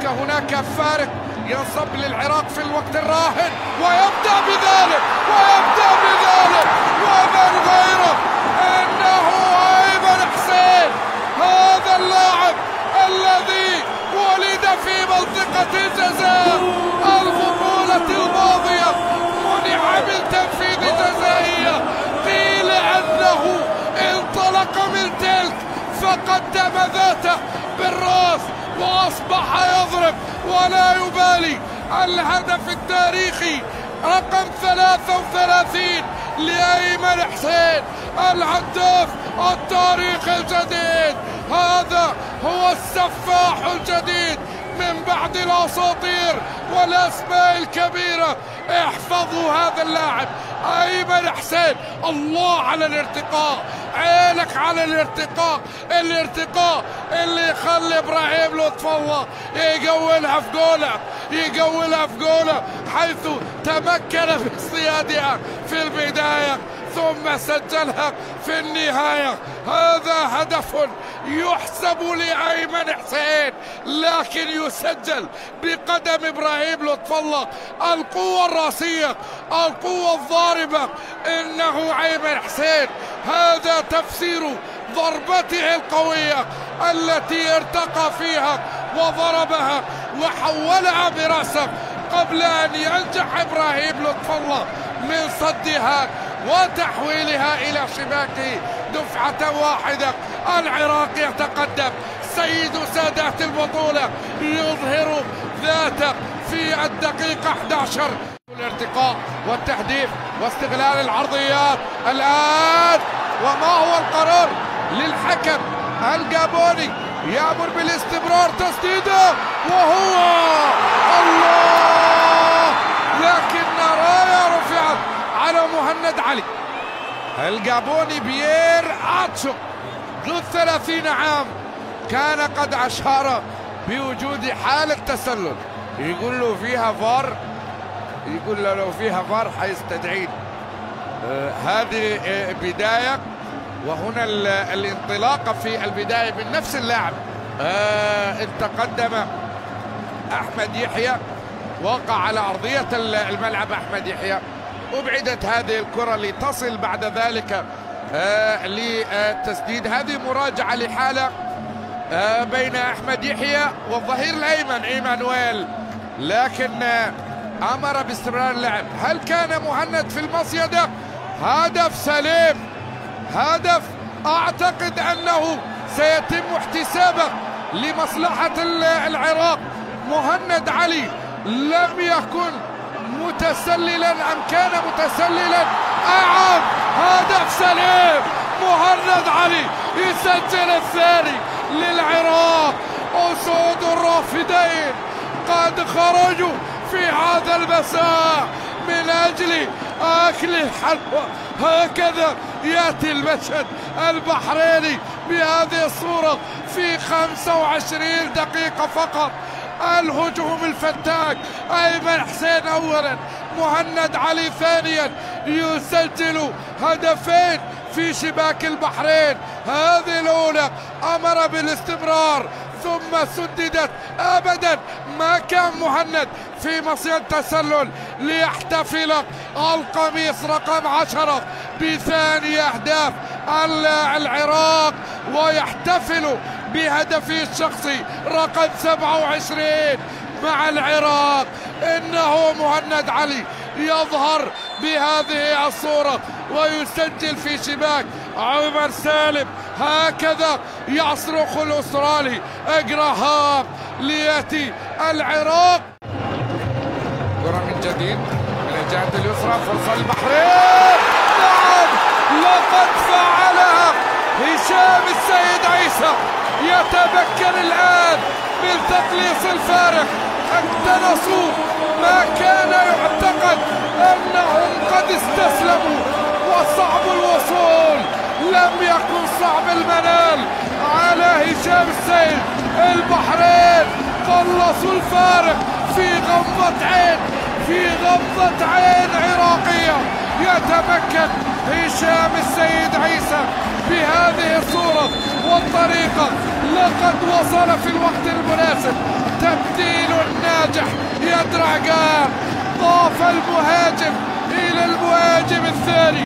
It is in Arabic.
هناك فارق ينصب للعراق في الوقت الراهن، ويبدأ بذلك ومن غيره إنه أيمن حسين، هذا اللاعب الذي ولد في منطقة الجزاء البطولة الماضية منع من تنفيذ جزائية، قيل أنه انطلق من تلك فقدم ذاته بالراس وأصبح يضرب ولا يبالي. الهدف التاريخي رقم 33 لأيمن حسين، الهداف التاريخي الجديد، هذا هو السفاح الجديد من بعد الأساطير والأسماء الكبيرة. احفظوا هذا اللاعب أيمن حسين. الله على الارتقاء، عينك على الارتقاء اللي يخلي ابراهيم لطف الله يقولها في جوله حيث تمكن باصطيادها في البداية ثم سجلها في النهاية. هذا هدف يحسب لأيمن حسين، لكن يسجل بقدم إبراهيم لطف الله. القوة الراسية، القوة الضاربة، إنه أيمن حسين. هذا تفسير ضربته القوية التي ارتقى فيها وضربها وحولها برأسه قبل أن ينجح إبراهيم لطف الله من صدها وتحويلها إلى شباكه دفعة واحدة. العراق يتقدم، سيد سادات البطولة يظهر ذاته في الدقيقة 11. الارتقاء والتهديف واستغلال العرضيات الآن، وما هو القرار للحكم الجابوني؟ يأمر بالاستمرار، تسديده وهو الله، لكن راية رفعت على مهند علي. الجابوني بيير اتشو ذو 30 عام كان قد أشار بوجود حالة تسلل، يقول له فيها فار، يقول له لو فيها فار حيستدعين. هذه بداية، وهنا الانطلاقة في البداية من نفس اللاعب. تقدم أحمد يحيى، وقع على أرضية الملعب أحمد يحيى، أبعدت هذه الكرة لتصل بعد ذلك للتسديد. هذه مراجعة لحالة بين أحمد يحيى والظهير الأيمن إيمانويل، لكن أمر باستمرار اللعب. هل كان مهند في المصيدة؟ هدف سليم، هدف أعتقد أنه سيتم احتسابه لمصلحة العراق. مهند علي لم يكن متسللا أم كان متسللا؟ أعاد، هدف سليم، مهند علي يسجل الثاني للعراق. أسود الرافدين قد خرجوا في هذا المساء من أجل أكل الحلوى. هكذا يأتي المشهد البحريني بهذه الصورة في 25 دقيقة فقط. الهجوم الفتاك، أيمن حسين أولا، مهند علي ثانيا، يسجل هدفين في شباك البحرين. هذه الأولى أمر بالاستمرار ثم سددت. أبدا ما كان مهند في مصيد تسلل ليحتفل القميص رقم 10 بثاني أهداف العراق، ويحتفل بهدفه الشخصي رقم 27 مع العراق. إنه مهند علي يظهر بهذه الصورة ويسجل في شباك عمر سالم. هكذا يصرخ الأسترالي إجراهام ليأتي العراق. كرة من جديد من الجهة اليسرى، فرصة للبحرين. نعم، لقد فعلها هشام السيد عيسى. يتمكن الآن من تقليص الفارق. اقتنصوا ما كان يعتقد أنهم قد استسلموا وصعب الوصول. لم يكن صعب المنال على هشام السيد. البحرين قلصوا الفارق في غمضة عين، في غمضة عين عراقية. يتمكن هشام السيد عيسى بهذه الصورة والطريقة. لقد وصل في الوقت المناسب تبديل بدر عقال ضاف المهاجم إلى المهاجم الثاني.